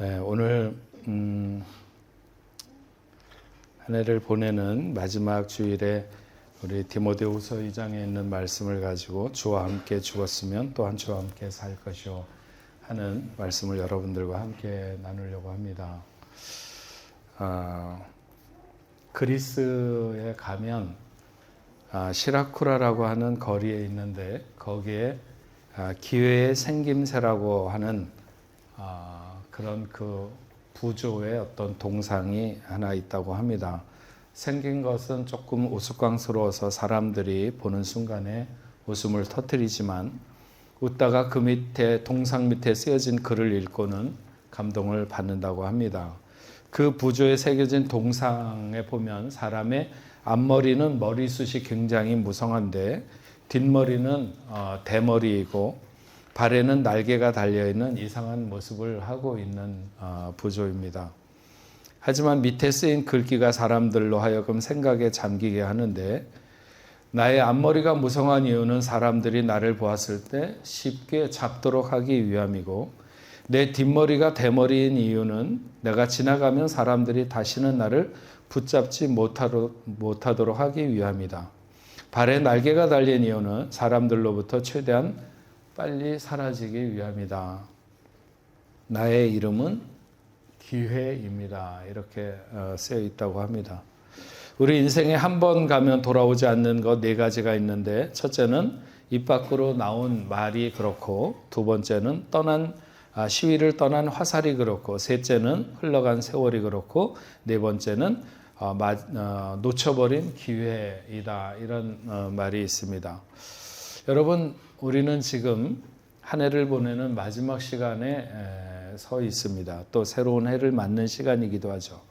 네, 오늘 한 해를 보내는 마지막 주일에 우리 디모데후서 2장에 있는 말씀을 가지고 주와 함께 죽었으면 또한 주와 함께 살 것이요 하는 말씀을 여러분들과 함께 나누려고 합니다. 그리스에 가면 시라쿠라라고 하는 거리에 있는데 거기에 기회의 생김새라고 하는 그런 그 부조의 어떤 동상이 하나 있다고 합니다. 생긴 것은 조금 우스꽝스러워서 사람들이 보는 순간에 웃음을 터뜨리지만 웃다가 그 밑에 동상 밑에 쓰여진 글을 읽고는 감동을 받는다고 합니다. 그 부조에 새겨진 동상에 보면 사람의 앞머리는 머리숱이 굉장히 무성한데 뒷머리는 대머리이고 발에는 날개가 달려있는 이상한 모습을 하고 있는 부조입니다. 하지만 밑에 쓰인 글귀가 사람들로 하여금 생각에 잠기게 하는데 나의 앞머리가 무성한 이유는 사람들이 나를 보았을 때 쉽게 잡도록 하기 위함이고 내 뒷머리가 대머리인 이유는 내가 지나가면 사람들이 다시는 나를 붙잡지 못하도록 하기 위함이다. 발에 날개가 달린 이유는 사람들로부터 최대한 빨리 사라지기 위함이다. 나의 이름은 기회입니다. 이렇게 쓰여 있다고 합니다. 우리 인생에 한 번 가면 돌아오지 않는 것 네 가지가 있는데 첫째는 입 밖으로 나온 말이 그렇고 두 번째는 시위를 떠난 화살이 그렇고 셋째는 흘러간 세월이 그렇고 네 번째는 놓쳐버린 기회이다. 이런 말이 있습니다. 여러분, 우리는 지금 한 해를 보내는 마지막 시간에 서 있습니다. 또 새로운 해를 맞는 시간이기도 하죠.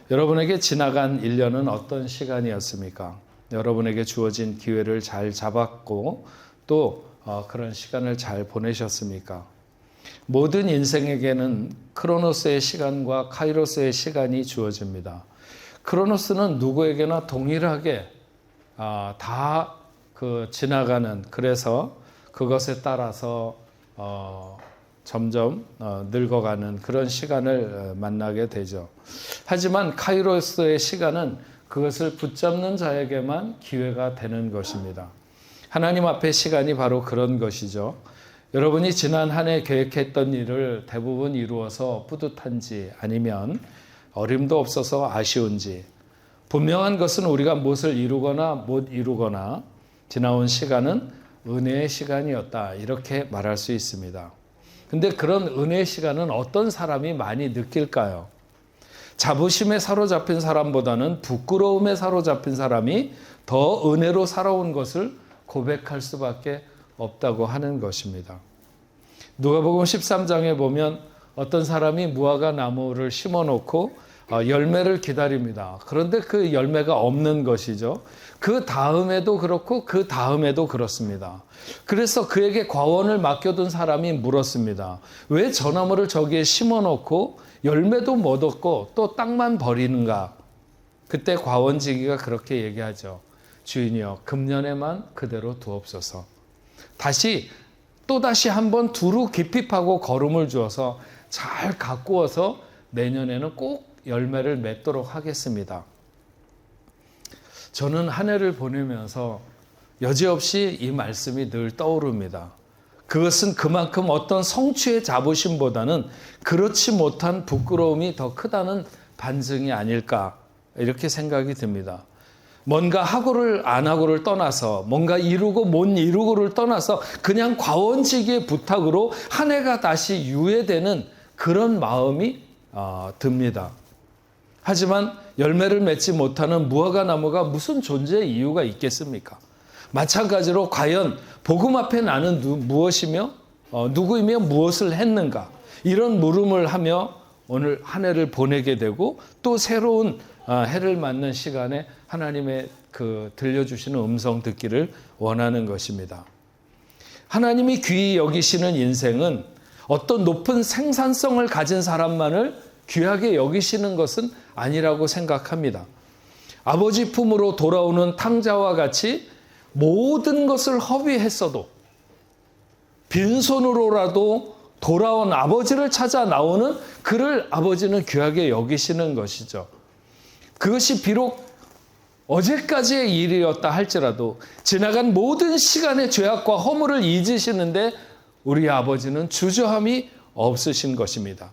여러분에게 지나간 1년은 어떤 시간이었습니까? 여러분에게 주어진 기회를 잘 잡았고 또 그런 시간을 잘 보내셨습니까? 모든 인생에게는 크로노스의 시간과 카이로스의 시간이 주어집니다. 크로노스는 누구에게나 동일하게 다 지나가는, 그래서 그것에 따라서 점점 늙어가는 그런 시간을 만나게 되죠. 하지만 카이로스의 시간은 그것을 붙잡는 자에게만 기회가 되는 것입니다. 하나님 앞의 시간이 바로 그런 것이죠. 여러분이 지난 한 해 계획했던 일을 대부분 이루어서 뿌듯한지 아니면 어림도 없어서 아쉬운지, 분명한 것은 우리가 무엇을 이루거나 못 이루거나 지나온 시간은 은혜의 시간이었다, 이렇게 말할 수 있습니다. 근데 그런 은혜의 시간은 어떤 사람이 많이 느낄까요? 자부심에 사로잡힌 사람보다는 부끄러움에 사로잡힌 사람이 더 은혜로 살아온 것을 고백할 수밖에 없다고 하는 것입니다. 누가복음 13장에 보면 어떤 사람이 무화과 나무를 심어놓고 열매를 기다립니다. 그런데 그 열매가 없는 것이죠. 그 다음에도 그렇고 그 다음에도 그렇습니다. 그래서 그에게 과원을 맡겨둔 사람이 물었습니다. 왜 저 나무를 저기에 심어놓고 열매도 못 얻고 또 땅만 버리는가? 그때 과원지기가 그렇게 얘기하죠. 주인이여, 금년에만 그대로 두옵소서. 또다시 한번 두루 깊이 파고 거름을 주어서 잘 가꾸어서 내년에는 꼭 열매를 맺도록 하겠습니다. 저는 한 해를 보내면서 여지없이 이 말씀이 늘 떠오릅니다. 그것은 그만큼 어떤 성취의 자부심보다는 그렇지 못한 부끄러움이 더 크다는 반증이 아닐까, 이렇게 생각이 듭니다. 뭔가 하고를 안 하고를 떠나서, 뭔가 이루고 못 이루고를 떠나서 그냥 과원지기의 부탁으로 한 해가 다시 유예되는 그런 마음이 듭니다. 하지만 열매를 맺지 못하는 무화과 나무가 무슨 존재의 이유가 있겠습니까? 마찬가지로 과연 복음 앞에 나는 무엇이며 누구이며 무엇을 했는가, 이런 물음을 하며 오늘 한 해를 보내게 되고 또 새로운 해를 맞는 시간에 하나님의 들려주시는 음성 듣기를 원하는 것입니다. 하나님이 귀히 여기시는 인생은 어떤 높은 생산성을 가진 사람만을 귀하게 여기시는 것은 아니라고 생각합니다. 아버지 품으로 돌아오는 탕자와 같이 모든 것을 허비했어도 빈손으로라도 돌아온 아버지를 찾아 나오는 그를 아버지는 귀하게 여기시는 것이죠. 그것이 비록 어제까지의 일이었다 할지라도 지나간 모든 시간의 죄악과 허물을 잊으시는데 우리 아버지는 주저함이 없으신 것입니다.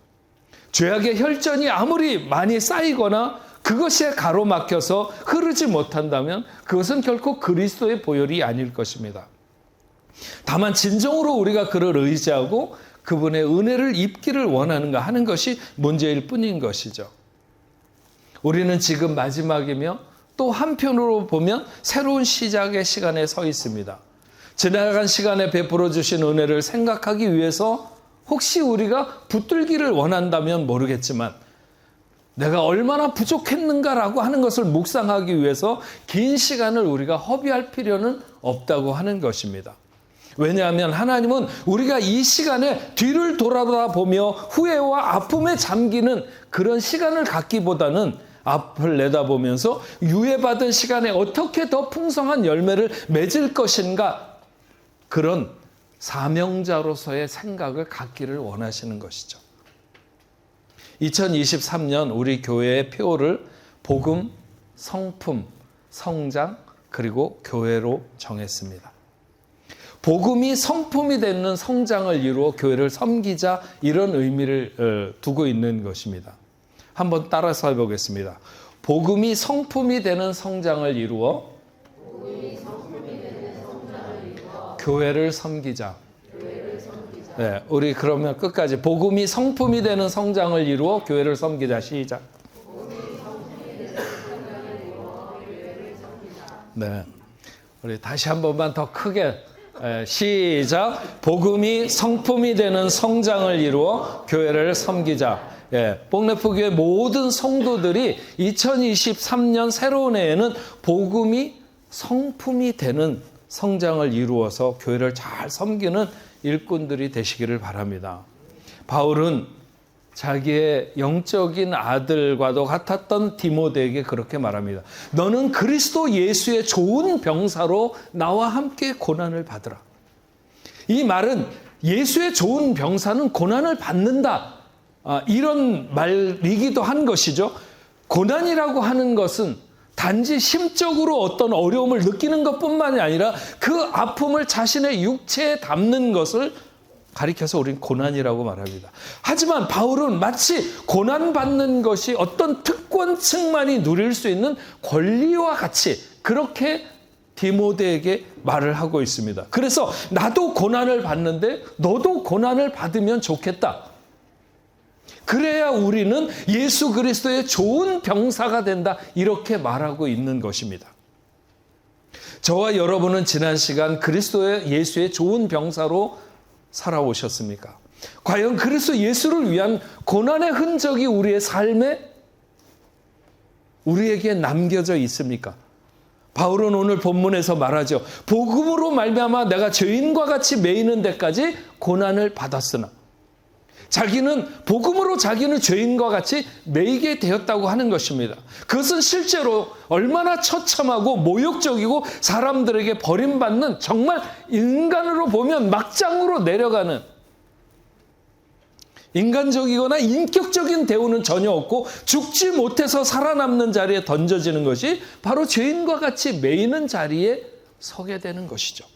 죄악의 혈전이 아무리 많이 쌓이거나 그것에 가로막혀서 흐르지 못한다면 그것은 결코 그리스도의 보혈이 아닐 것입니다. 다만 진정으로 우리가 그를 의지하고 그분의 은혜를 입기를 원하는가 하는 것이 문제일 뿐인 것이죠. 우리는 지금 마지막이며 또 한편으로 보면 새로운 시작의 시간에 서 있습니다. 지나간 시간에 베풀어 주신 은혜를 생각하기 위해서 혹시 우리가 붙들기를 원한다면 모르겠지만 내가 얼마나 부족했는가라고 하는 것을 묵상하기 위해서 긴 시간을 우리가 허비할 필요는 없다고 하는 것입니다. 왜냐하면 하나님은 우리가 이 시간에 뒤를 돌아보며 후회와 아픔에 잠기는 그런 시간을 갖기보다는 앞을 내다보면서 유예받은 시간에 어떻게 더 풍성한 열매를 맺을 것인가 그런 사명자로서의 생각을 갖기를 원하시는 것이죠. 2023년 우리 교회의 표를 복음, 성품, 성장 그리고 교회로 정했습니다. 복음이 성품이 되는 성장을 이루어 교회를 섬기자 이런 의미를 두고 있는 것입니다. 한번 따라서 해보겠습니다. 복음이 성품이 되는 성장을 이루어 교회를 섬기자. 네, 우리 그러면 끝까지 복음이 성품이 되는 성장을 이루어 교회를 섬기자. 시작. 네, 우리 다시 한 번만 더 크게 시작. 복음이 성품이 되는 성장을 이루어 교회를 섬기자. 복래프교회 모든 성도들이 2023년 새로운 해에는 복음이 성품이 되는 성장을 이루어서 교회를 잘 섬기는 일꾼들이 되시기를 바랍니다. 바울은 자기의 영적인 아들과도 같았던 디모데에게 그렇게 말합니다. 너는 그리스도 예수의 좋은 병사로 나와 함께 고난을 받으라. 이 말은 예수의 좋은 병사는 고난을 받는다. 이런 말이기도 한 것이죠. 고난이라고 하는 것은 단지 심적으로 어떤 어려움을 느끼는 것뿐만이 아니라 그 아픔을 자신의 육체에 담는 것을 가리켜서 우리는 고난이라고 말합니다. 하지만 바울은 마치 고난받는 것이 어떤 특권층만이 누릴 수 있는 권리와 같이 그렇게 디모데에게 말을 하고 있습니다. 그래서 나도 고난을 받는데 너도 고난을 받으면 좋겠다. 그래야 우리는 예수 그리스도의 좋은 병사가 된다. 이렇게 말하고 있는 것입니다. 저와 여러분은 지난 시간 그리스도의 예수의 좋은 병사로 살아오셨습니까? 과연 그리스도 예수를 위한 고난의 흔적이 우리의 삶에 우리에게 남겨져 있습니까? 바울은 오늘 본문에서 말하죠. 복음으로 말미암아 내가 죄인과 같이 매이는 데까지 고난을 받았으나 자기는 복음으로 자기는 죄인과 같이 매이게 되었다고 하는 것입니다. 그것은 실제로 얼마나 처참하고 모욕적이고 사람들에게 버림받는 정말 인간으로 보면 막장으로 내려가는 인간적이거나 인격적인 대우는 전혀 없고 죽지 못해서 살아남는 자리에 던져지는 것이 바로 죄인과 같이 매이는 자리에 서게 되는 것이죠.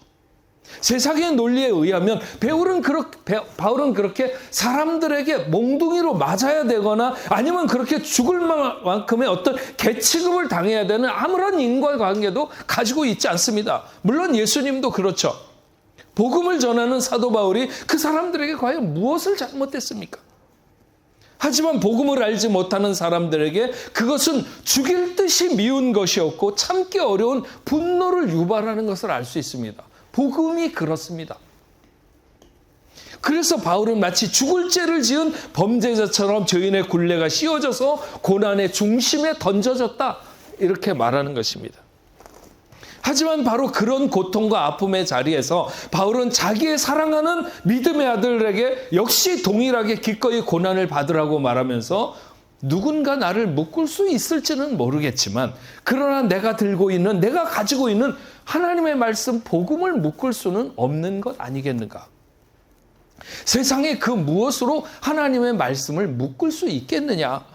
세상의 논리에 의하면 바울은 그렇게 사람들에게 몽둥이로 맞아야 되거나 아니면 그렇게 죽을 만큼의 어떤 계치급을 당해야 되는 아무런 인과관계도 가지고 있지 않습니다. 물론 예수님도 그렇죠. 복음을 전하는 사도 바울이 그 사람들에게 과연 무엇을 잘못했습니까? 하지만 복음을 알지 못하는 사람들에게 그것은 죽일 듯이 미운 것이었고 참기 어려운 분노를 유발하는 것을 알 수 있습니다. 복음이 그렇습니다. 그래서 바울은 마치 죽을 죄를 지은 범죄자처럼 죄인의 굴레가 씌워져서 고난의 중심에 던져졌다. 이렇게 말하는 것입니다. 하지만 바로 그런 고통과 아픔의 자리에서 바울은 자기의 사랑하는 믿음의 아들에게 역시 동일하게 기꺼이 고난을 받으라고 말하면서 누군가 나를 묶을 수 있을지는 모르겠지만 그러나 내가 가지고 있는 하나님의 말씀 복음을 묶을 수는 없는 것 아니겠는가? 세상에 그 무엇으로 하나님의 말씀을 묶을 수 있겠느냐?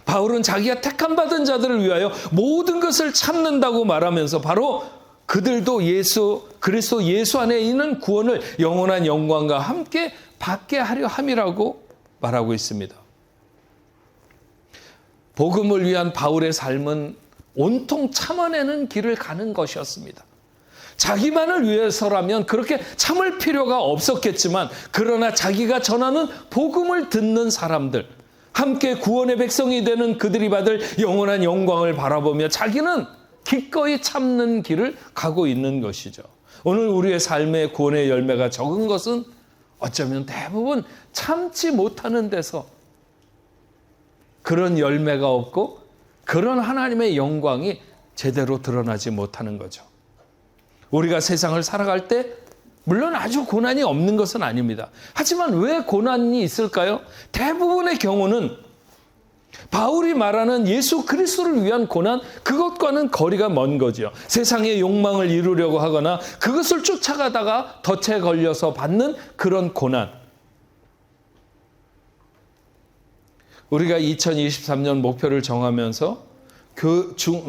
바울은 자기가 택함받은 자들을 위하여 모든 것을 참는다고 말하면서 바로 그들도 그리스도 예수 안에 있는 구원을 영원한 영광과 함께 받게 하려 함이라고 말하고 있습니다. 복음을 위한 바울의 삶은 온통 참아내는 길을 가는 것이었습니다. 자기만을 위해서라면 그렇게 참을 필요가 없었겠지만, 그러나 자기가 전하는 복음을 듣는 사람들, 함께 구원의 백성이 되는 그들이 받을 영원한 영광을 바라보며 자기는 기꺼이 참는 길을 가고 있는 것이죠. 오늘 우리의 삶의 구원의 열매가 적은 것은 어쩌면 대부분 참지 못하는 데서 그런 열매가 없고 그런 하나님의 영광이 제대로 드러나지 못하는 거죠. 우리가 세상을 살아갈 때 물론 아주 고난이 없는 것은 아닙니다. 하지만 왜 고난이 있을까요? 대부분의 경우는 바울이 말하는 예수 그리스도를 위한 고난, 그것과는 거리가 먼 거지요. 세상의 욕망을 이루려고 하거나 그것을 쫓아가다가 덫에 걸려서 받는 그런 고난. 우리가 2023년 목표를 정하면서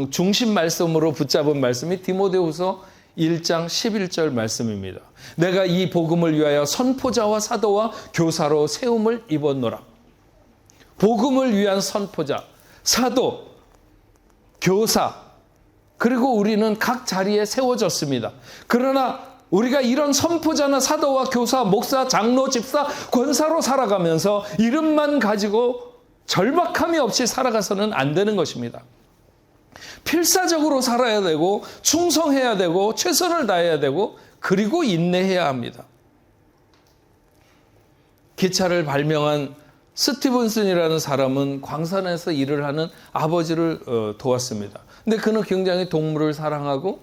중심 말씀으로 붙잡은 말씀이 디모데후서 1장 11절 말씀입니다. 내가 이 복음을 위하여 선포자와 사도와 교사로 세움을 입었노라. 복음을 위한 선포자, 사도, 교사, 그리고 우리는 각 자리에 세워졌습니다. 그러나 우리가 이런 선포자나 사도와 교사, 목사, 장로, 집사, 권사로 살아가면서 이름만 가지고 절박함이 없이 살아가서는 안 되는 것입니다. 필사적으로 살아야 되고 충성해야 되고 최선을 다해야 되고 그리고 인내해야 합니다. 기차를 발명한 스티븐슨이라는 사람은 광산에서 일을 하는 아버지를 도왔습니다. 근데 그는 굉장히 동물을 사랑하고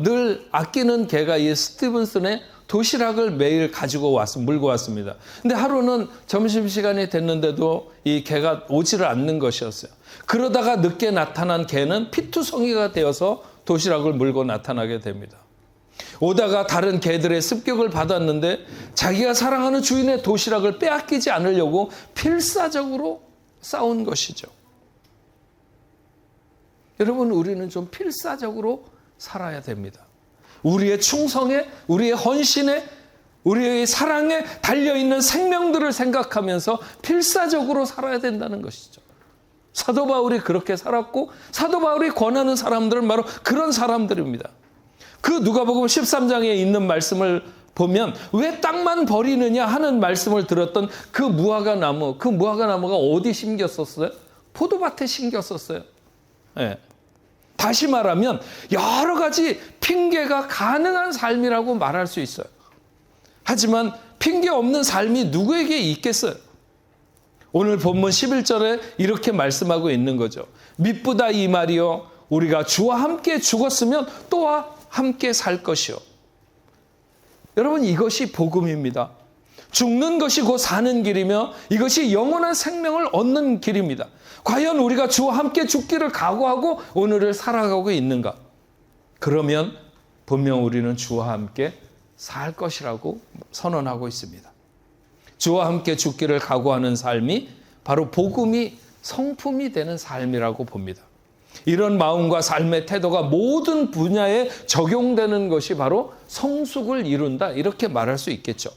늘 아끼는 개가 이 스티븐슨의 도시락을 매일 물고 왔습니다. 근데 하루는 점심시간이 됐는데도 이 개가 오지를 않는 것이었어요. 그러다가 늦게 나타난 개는 피투성이가 되어서 도시락을 물고 나타나게 됩니다. 오다가 다른 개들의 습격을 받았는데 자기가 사랑하는 주인의 도시락을 빼앗기지 않으려고 필사적으로 싸운 것이죠. 여러분, 우리는 좀 필사적으로 살아야 됩니다. 우리의 충성에, 우리의 헌신에, 우리의 사랑에 달려있는 생명들을 생각하면서 필사적으로 살아야 된다는 것이죠. 사도 바울이 그렇게 살았고 사도 바울이 권하는 사람들은 바로 그런 사람들입니다. 그 누가복음 13장에 있는 말씀을 보면 왜 땅만 버리느냐 하는 말씀을 들었던 그 무화과 나무가 어디 심겼었어요? 포도밭에 심겼었어요. 네. 다시 말하면 여러 가지 핑계가 가능한 삶이라고 말할 수 있어요. 하지만 핑계 없는 삶이 누구에게 있겠어요? 오늘 본문 11절에 이렇게 말씀하고 있는 거죠. 미쁘다 이 말이요, 우리가 주와 함께 죽었으면 또한 함께 살 것이요. 여러분, 이것이 복음입니다. 죽는 것이 곧 사는 길이며 이것이 영원한 생명을 얻는 길입니다. 과연 우리가 주와 함께 죽기를 각오하고 오늘을 살아가고 있는가? 그러면 분명 우리는 주와 함께 살 것이라고 선언하고 있습니다. 주와 함께 죽기를 각오하는 삶이 바로 복음이 성품이 되는 삶이라고 봅니다. 이런 마음과 삶의 태도가 모든 분야에 적용되는 것이 바로 성숙을 이룬다, 이렇게 말할 수 있겠죠.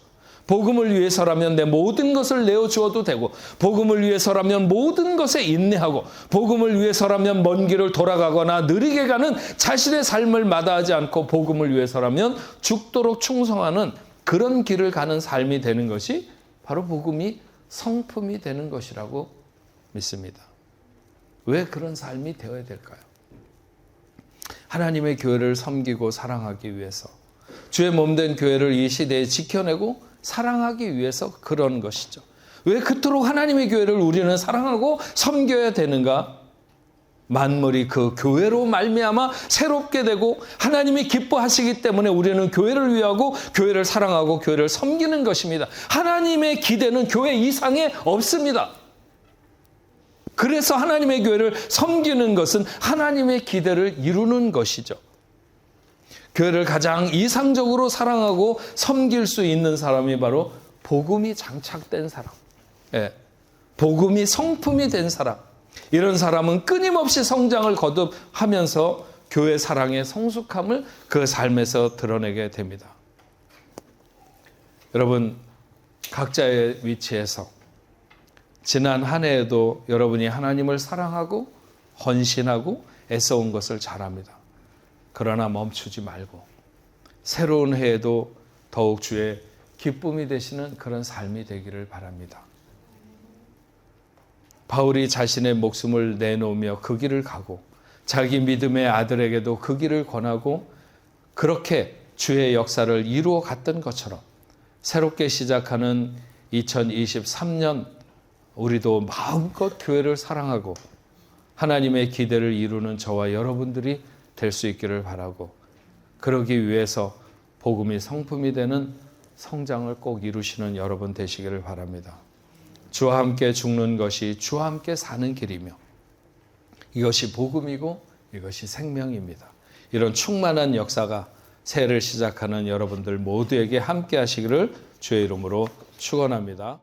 복음을 위해서라면 내 모든 것을 내어주어도 되고, 복음을 위해서라면 모든 것에 인내하고, 복음을 위해서라면 먼 길을 돌아가거나 느리게 가는 자신의 삶을 마다하지 않고, 복음을 위해서라면 죽도록 충성하는 그런 길을 가는 삶이 되는 것이 바로 복음이 성품이 되는 것이라고 믿습니다. 왜 그런 삶이 되어야 될까요? 하나님의 교회를 섬기고 사랑하기 위해서, 주의 몸된 교회를 이 시대에 지켜내고 사랑하기 위해서 그런 것이죠. 왜 그토록 하나님의 교회를 우리는 사랑하고 섬겨야 되는가? 만물이 그 교회로 말미암아 새롭게 되고 하나님이 기뻐하시기 때문에 우리는 교회를 위하고 교회를 사랑하고 교회를 섬기는 것입니다. 하나님의 기대는 교회 이상에 없습니다. 그래서 하나님의 교회를 섬기는 것은 하나님의 기대를 이루는 것이죠. 교회를 가장 이상적으로 사랑하고 섬길 수 있는 사람이 바로 복음이 장착된 사람, 복음이 성품이 된 사람, 이런 사람은 끊임없이 성장을 거듭하면서 교회 사랑의 성숙함을 그 삶에서 드러내게 됩니다. 여러분, 각자의 위치에서 지난 한 해에도 여러분이 하나님을 사랑하고 헌신하고 애써온 것을 잘 압니다. 그러나 멈추지 말고 새로운 해에도 더욱 주의 기쁨이 되시는 그런 삶이 되기를 바랍니다. 바울이 자신의 목숨을 내놓으며 그 길을 가고 자기 믿음의 아들에게도 그 길을 권하고 그렇게 주의 역사를 이루어 갔던 것처럼 새롭게 시작하는 2023년 우리도 마음껏 교회를 사랑하고 하나님의 기대를 이루는 저와 여러분들이 될 수 있기를 바라고, 그러기 위해서 복음이 성품이 되는 성장을 꼭 이루시는 여러분 되시기를 바랍니다. 주와 함께 죽는 것이 주와 함께 사는 길이며 이것이 복음이고 이것이 생명입니다. 이런 충만한 역사가 새해를 시작하는 여러분들 모두에게 함께 하시기를 주의 이름으로 축원합니다.